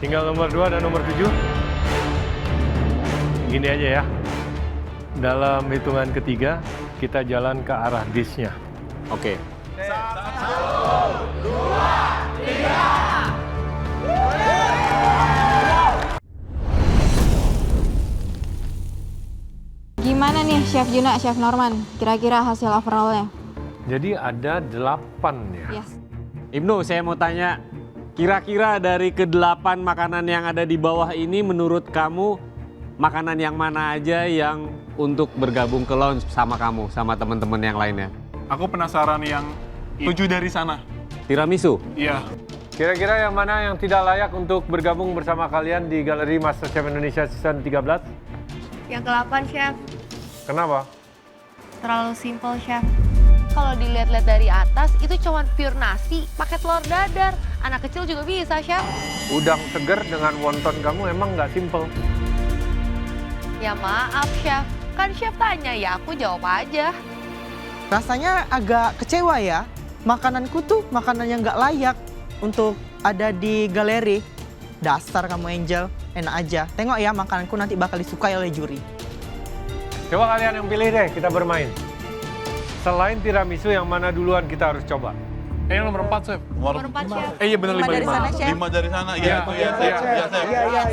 Tinggal nomor 2 dan nomor 7. Gini aja ya. Dalam hitungan ketiga, kita jalan ke arah dish-nya. Oke. Gimana nih Chef Juna, Chef Norman? Kira-kira hasil overall-nya? Jadi ada 8 ya. Yes. Ibnu, saya mau tanya, kira-kira dari ke-8 makanan yang ada di bawah ini menurut kamu makanan yang mana aja yang untuk bergabung ke lounge sama kamu, sama teman-teman yang lainnya? Aku penasaran yang 7 dari sana. Tiramisu? Iya. Kira-kira yang mana yang tidak layak untuk bergabung bersama kalian di Galeri MasterChef Indonesia Season 13? Yang ke-8, Chef. Kenapa? Terlalu simple, Chef. Kalau dilihat-lihat dari atas, itu cuma pure nasi pakai telur dadar. Anak kecil juga bisa, Chef. Udang seger dengan wonton kamu emang nggak simple. Ya maaf, Chef. Kan Chef tanya ya, aku jawab aja. Rasanya agak kecewa ya. Makananku tuh makanan yang nggak layak untuk ada di galeri. Dasar kamu Angel, enak aja. Tengok ya makananku nanti bakal disukai oleh juri. Coba kalian yang pilih deh, kita bermain. Selain tiramisu, yang mana duluan kita harus coba? Yang nomor 4, Chef. Nomor 4, Chef. Iya benar 5 dari sana, Chef. 5 dari sana. Iya, itu ya, Chef. Iya, Chef.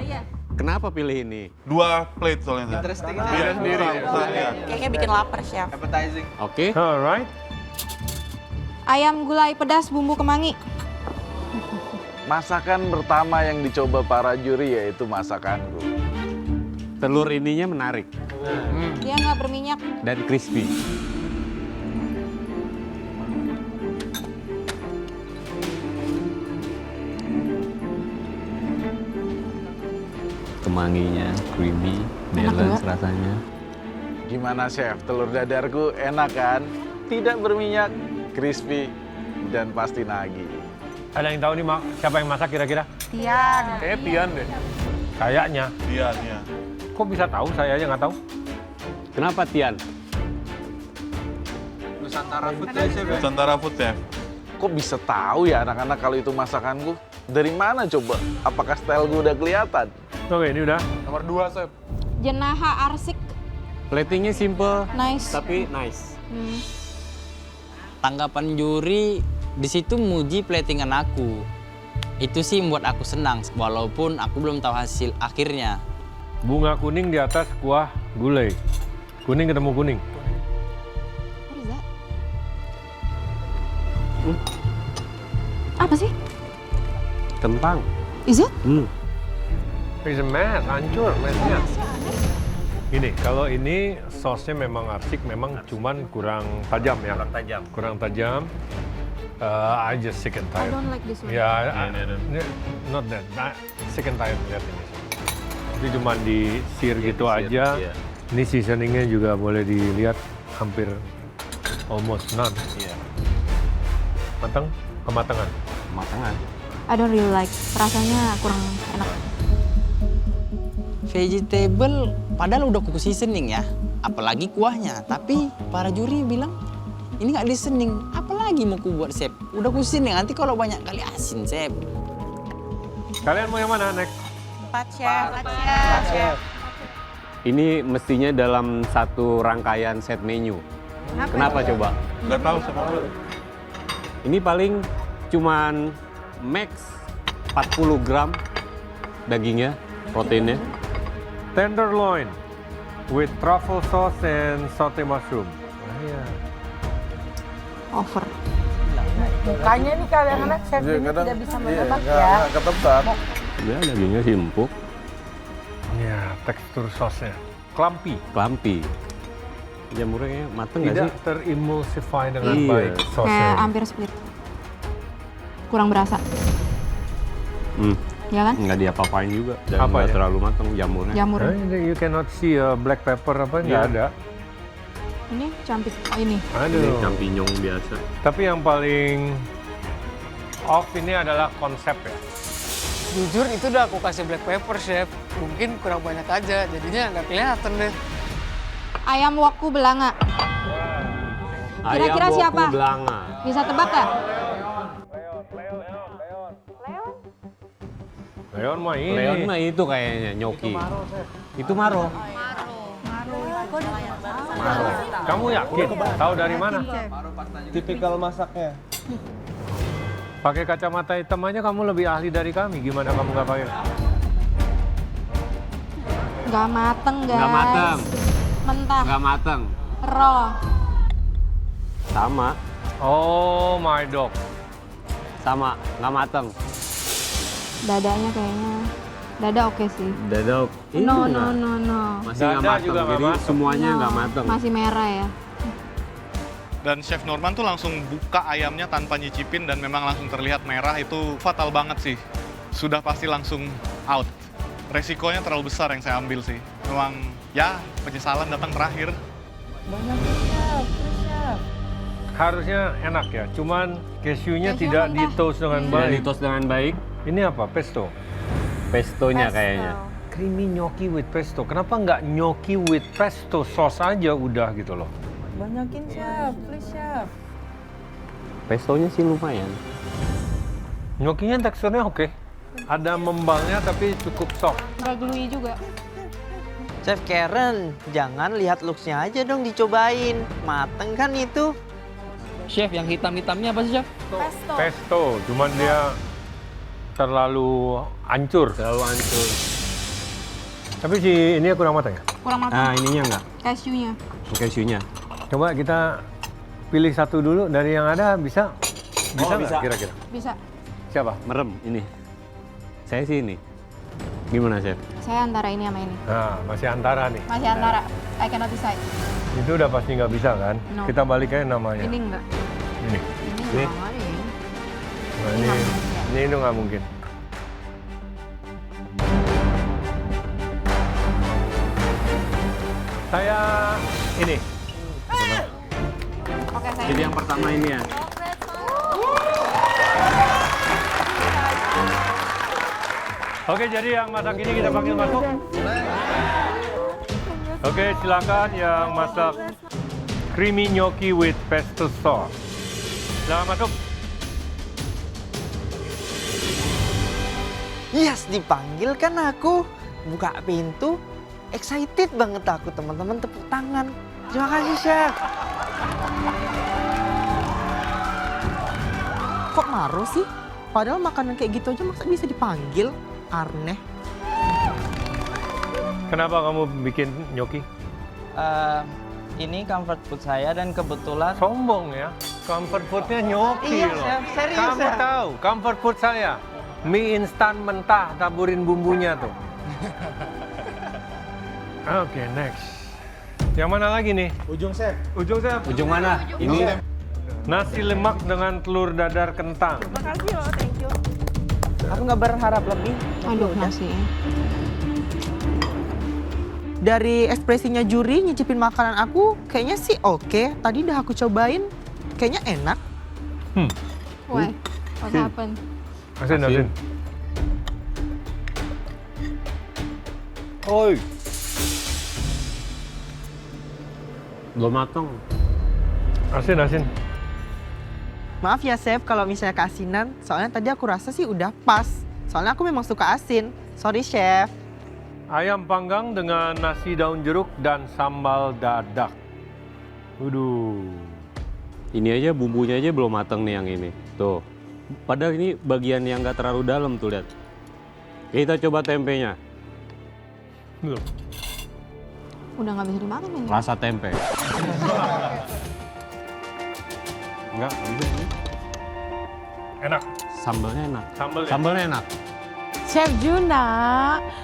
Iya. Kenapa pilih ini? 2 plate soalnya. Interesting. Iya sendiri. Kayaknya bikin lapar, Chef. Oke. Alright. Ayam gulai pedas bumbu kemangi. Masakan pertama yang dicoba para juri yaitu masakanku. Telur ininya menarik Dia nggak berminyak. dan crispy. Kemanginya creamy, Enak balance juga. rasanya. Gimana chef, telur dadarku enak kan? Tidak berminyak, crispy, dan pasti nagih. Ada yang tahu nih siapa yang masak kira-kira? Tian. Kayaknya Tian deh. Kayaknya. Tian, iya. Kok bisa tahu? Saya aja nggak tahu. Kenapa Tian? Nusantara Food, Chef. Kok bisa tahu ya anak-anak kalau itu masakanku? Dari mana coba? Apakah style gue udah kelihatan? Oke, ini udah. Nomor 2, Chef. Jenaha arsik. Platingnya simple, Nice. tapi nice. Tanggapan juri di situ muji platingan aku. Itu sih membuat aku senang, walaupun aku belum tahu hasil akhirnya. Bunga kuning di atas kuah gulai. Kuning ketemu kuning. What is that? Apa sih? Kentang. Is it? It's a mess, hancur mesnya. Gini, kalau ini sausnya memang arsik, memang cuman kurang tajam ya. Kurang tajam. I just sick and I tired. don't like this one. Ya, not that. Sick and tired lihat ini. Tapi cuma di sear gitu aja. iya. Ini seasoningnya juga boleh dilihat hampir almost none. Iya. Matang, kematangan. Matangan. I don't really like. Rasanya kurang enak. Vegetable padahal udah kuku seasoning ya, apalagi kuahnya. Tapi para juri bilang ini nggak di seasoning, apalagi mau ku buat chef? Udah ku seasoning, nanti kalau banyak kali asin chef. Kalian mau yang mana next? 4, Chef. Ini mestinya dalam satu rangkaian set menu. Kenapa coba? Nggak tahu sama lu. Ini paling cuman max 40 gram dagingnya, proteinnya. Tenderloin with truffle sauce and saute mushroom. Over. Mukanya nih kadang-kadang chef ini tidak bisa menebak ya. Ketebak. Ya, dagingnya empuk, Ya, tekstur sausnya. Clumpy. clumpy. Jamurnya kayaknya mateng nggak Tidak sih? terimulsify dengan Iya. baik Kayak sausnya. hampir split. Kurang berasa. Ya kan? Nggak diapa-apain juga. Dan Apa nggak ya? terlalu mateng jamurnya. Jamur. You cannot see black pepper apa, nggak Iya. ada. Ini campit ini. Ini Aduh. champignon biasa. Tapi yang paling off ini adalah konsep ya. Jujur itu udah aku kasih black pepper chef. Mungkin kurang banyak aja, jadinya nggak kelihatan deh. Ayam waku belanga. Kira-kira Ayam woku siapa? belanga. Bisa tebak nggak? Leon mah ini. Leon mah itu kayaknya nyoki. Itu Maro. Maro. Kamu yakin? Tahu dari mana? Tipikal masaknya. Pakai kacamata hitam aja kamu lebih ahli dari kami. Gimana kamu nggak pakai? Nggak mateng, guys. Nggak mateng. Mentah. Nggak mateng. Raw. Sama. Oh my dog. Sama. Nggak mateng. Dadanya kayaknya. Dada oke sih. Dadok. No. Masih nggak Dada mateng. juga nggak Jadi mateng. semuanya No. nggak mateng. Masih merah ya. Dan Chef Norman tuh langsung buka ayamnya tanpa nyicipin dan memang langsung terlihat merah, itu fatal banget sih. Sudah pasti langsung out. Resikonya terlalu besar yang saya ambil sih. Memang ya penyesalan datang terakhir. Harusnya enak ya, cuman cashewnya Cashew tidak mentah. di-toast dengan Tidak baik. di-toast dengan baik. Ini apa? Pesto? Pestonya kayaknya. Creamy gnocchi with pesto. Kenapa nggak gnocchi with pesto sauce aja udah gitu loh? Banyakin chef, please chef. Pestonya sih lumayan. Gnocchinya teksturnya oke. Ada membalnya tapi cukup soft. Nggak gluey juga. Chef Karen, jangan lihat looks-nya aja dong dicobain. Mateng kan itu? Chef, yang hitam-hitamnya apa sih, Chef? Pesto, cuman dia terlalu hancur. Terlalu hancur. Tapi si ini kurang matang ya? Kurang matang. Nah, ininya enggak. Cashewnya. Cashewnya. Coba kita pilih satu dulu dari yang ada, bisa? Bisa nggak bisa. kira-kira? Bisa. Siapa? Merem ini. Saya sih ini. Gimana, Chef? Saya antara ini sama ini. Nah, masih antara nih. Masih antara. I cannot decide. Itu udah pasti nggak bisa kan? No. Kita balik aja namanya. Ini enggak. Ini. Ini enggak ada ya. Nah, Ini nggak mungkin. ini itu nggak mungkin. Saya ini. Oke, saya Jadi ini. yang pertama ini ya. Oke, jadi yang masak ini kita panggil masuk. Oke, silakan yang masak creamy gnocchi with pesto sauce. Silakan masuk. Yes, dipanggil kan aku. Buka pintu. Excited banget aku, teman-teman, tepuk tangan. Terima kasih, Chef. Kok Maro sih? Padahal makanan kayak gitu aja masa bisa dipanggil? Aneh. Kenapa kamu bikin gnocchi? Ini comfort food saya dan kebetulan Sombong ya. Comfort foodnya gnocchi Iya, loh. Chef. Serius, Kamu Chef. tahu, comfort food saya. Mie instan mentah, taburin bumbunya tuh. Oke, next. Yang mana lagi nih? Ujung, Chef. Ujung, Chef. Ujung mana? Ini. Nasi lemak dengan telur dadar kentang. Aku nggak berharap lebih. Aduh, nasi. Dari ekspresinya juri nyicipin makanan aku, kayaknya sih oke. Tadi udah aku cobain, kayaknya enak. Why? What happened? Asin, asin. Oi. Belum matang. Asin, asin. Maaf ya, Chef, kalau misalnya keasinan. Soalnya tadi aku rasa sih udah pas. Soalnya aku memang suka asin. Sorry, Chef. Ayam panggang dengan nasi daun jeruk dan sambal dadak. Waduh. Ini aja bumbunya aja belum matang nih yang ini. Tuh. Padahal ini bagian yang nggak terlalu dalam tuh, lihat. Kita coba tempenya. Belum. Udah nggak bisa dimakan ini. Rasa tempe. Enggak, bisa ini. Enak. Sambalnya enak. Sambalnya. Sambalnya enak. Chef Juna,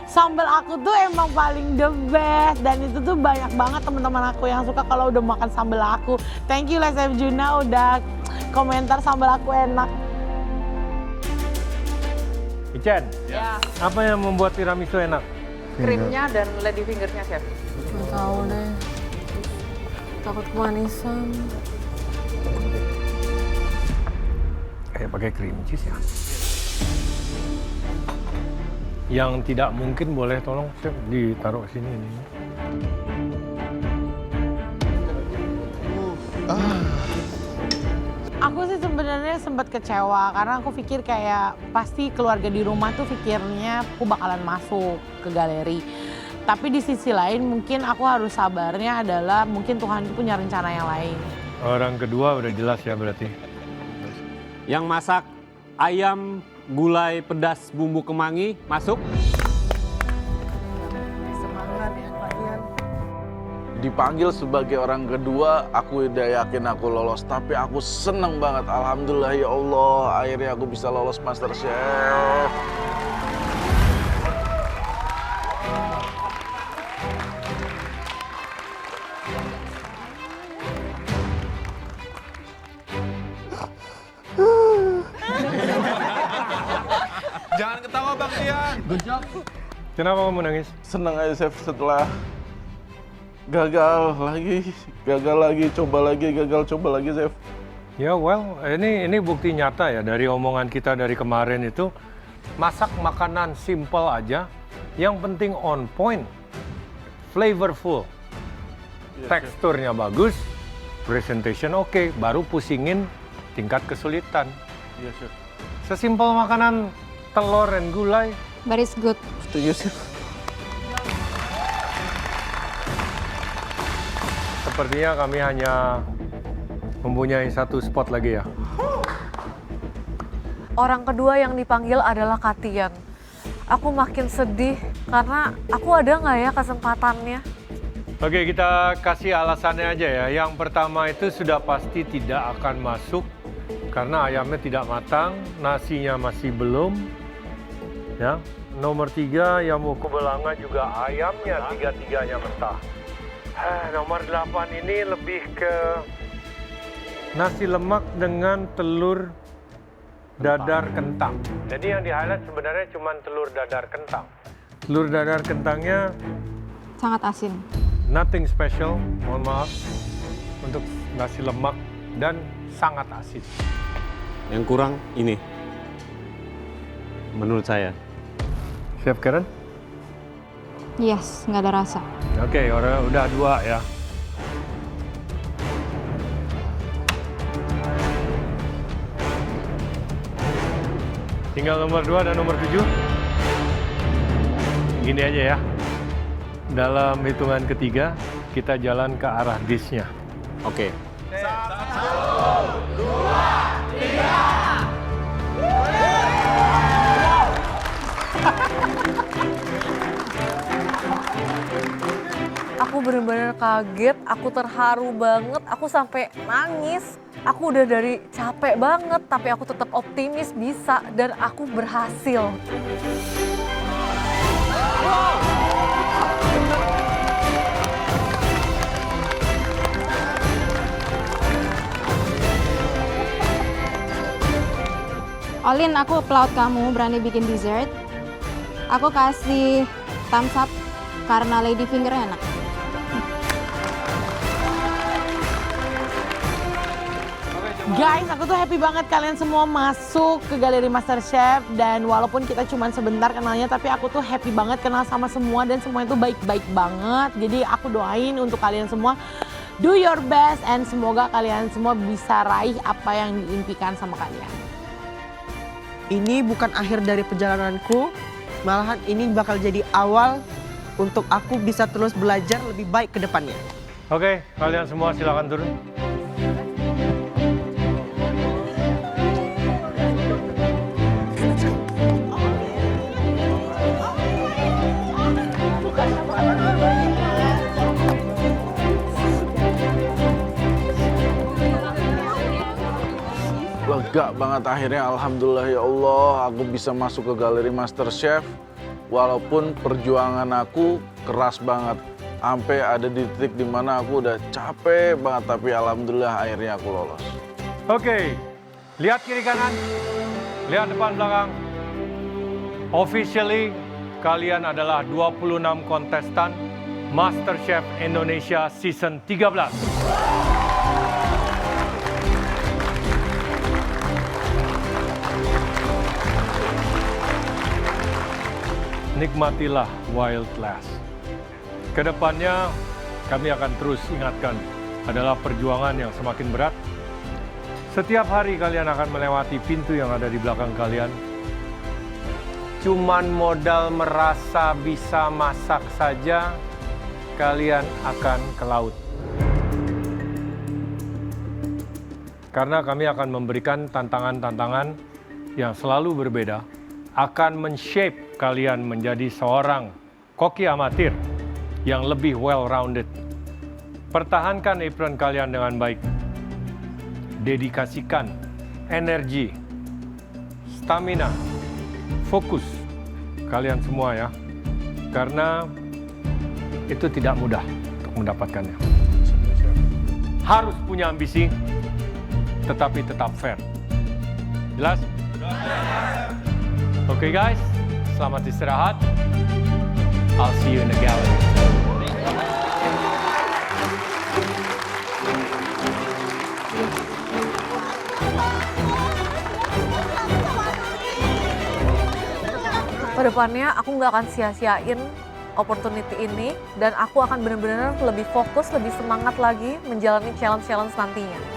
sambal aku tuh emang paling the best dan itu tuh banyak banget teman-teman aku yang suka kalau udah makan sambal aku. Thank you lah Chef Juna udah komentar sambal aku enak. Ichen, Ya, apa yang membuat tiramisu enak? krimnya dan lady fingernya, Chef. Nggak tahu deh. Takut kemanisan. Kayak pakai cream cheese ya. Yang tidak mungkin boleh tolong Chef ditaruh sini ini. Aku sih sebenarnya sempat kecewa karena aku pikir kayak pasti keluarga di rumah tuh pikirnya aku bakalan masuk ke galeri. Tapi di sisi lain mungkin aku harus sabarnya adalah mungkin Tuhan itu punya rencana yang lain. Orang kedua udah jelas ya berarti. Yang masak ayam gulai pedas bumbu kemangi masuk. Dipanggil sebagai orang kedua, aku udah yakin aku lolos. Tapi aku seneng banget, alhamdulillah ya Allah, akhirnya aku bisa lolos MasterChef. Jangan ketawa Bang Tian. Kenapa kamu nangis? Seneng aja chef setelah gagal lagi, coba lagi chef. Ya well, ini bukti nyata ya dari omongan kita dari kemarin itu. Masak makanan simple aja, yang penting on point, flavorful, teksturnya bagus, presentation oke, baru pusingin tingkat kesulitan. Iya chef. Sesimpel makanan telur dan gulai. That is good. Setuju chef. Sepertinya kami hanya mempunyai satu spot lagi ya. Orang kedua yang dipanggil adalah Katian. Aku makin sedih karena aku ada nggak ya kesempatannya? Oke, kita kasih alasannya aja ya. Yang pertama itu sudah pasti tidak akan masuk karena ayamnya tidak matang, nasinya masih belum. Ya. Nomor 3, Yamuku Belanga juga ayamnya tiga-tiganya mentah. Nomor 8 ini lebih ke nasi lemak dengan telur dadar kentang. Jadi yang di-highlight sebenarnya cuma telur dadar kentang. Telur dadar kentangnya Sangat asin. nothing special, mohon maaf, untuk nasi lemak dan sangat asin. Yang kurang ini, menurut saya. Chef Karen? Yes, nggak ada rasa. Oke, udah 2 ya. Tinggal nomor 2 dan nomor 7. Gini aja ya. Dalam hitungan ketiga, kita jalan ke arah dish-nya. Oke. Aku bener-bener kaget, aku terharu banget, aku sampai nangis. Aku udah dari capek banget, tapi aku tetap optimis bisa dan aku berhasil. Olin, aku applaud kamu berani bikin dessert. Aku kasih thumbs up karena lady finger enak. Guys, aku tuh happy banget kalian semua masuk ke Galeri MasterChef. Dan walaupun kita cuma sebentar kenalnya, tapi aku tuh happy banget kenal sama semua. Dan semuanya tuh baik-baik banget. Jadi aku doain untuk kalian semua, do your best. And semoga kalian semua bisa raih apa yang diimpikan sama kalian. Ini bukan akhir dari perjalananku, malahan ini bakal jadi awal untuk aku bisa terus belajar lebih baik ke depannya. Oke, kalian semua silakan turun. Lega banget akhirnya, alhamdulillah ya Allah, aku bisa masuk ke Galeri MasterChef. Walaupun perjuangan aku keras banget, sampai ada di titik dimana aku udah capek banget, tapi alhamdulillah akhirnya aku lolos. Oke, lihat kiri kanan, lihat depan belakang. Officially, kalian adalah 26 kontestan MasterChef Indonesia Season 13. Nikmatilah Wild Class. Kedepannya kami akan terus ingatkan adalah perjuangan yang semakin berat, Setiap hari kalian akan melewati pintu yang ada di belakang kalian. Cuman modal merasa bisa masak saja, kalian akan ke laut. Karena kami akan memberikan tantangan-tantangan yang selalu berbeda, akan men-shape kalian menjadi seorang koki amatir yang lebih well-rounded. Pertahankan apron kalian dengan baik. Dedikasikan energi, stamina, fokus kalian semua ya. Karena itu tidak mudah untuk mendapatkannya. Harus punya ambisi, tetapi tetap fair. Jelas? Oke guys, selamat istirahat. I'll see you in the gallery. Kedepannya aku nggak akan sia-siain opportunity ini dan aku akan benar-benar lebih fokus, lebih semangat lagi menjalani challenge-challenge nantinya.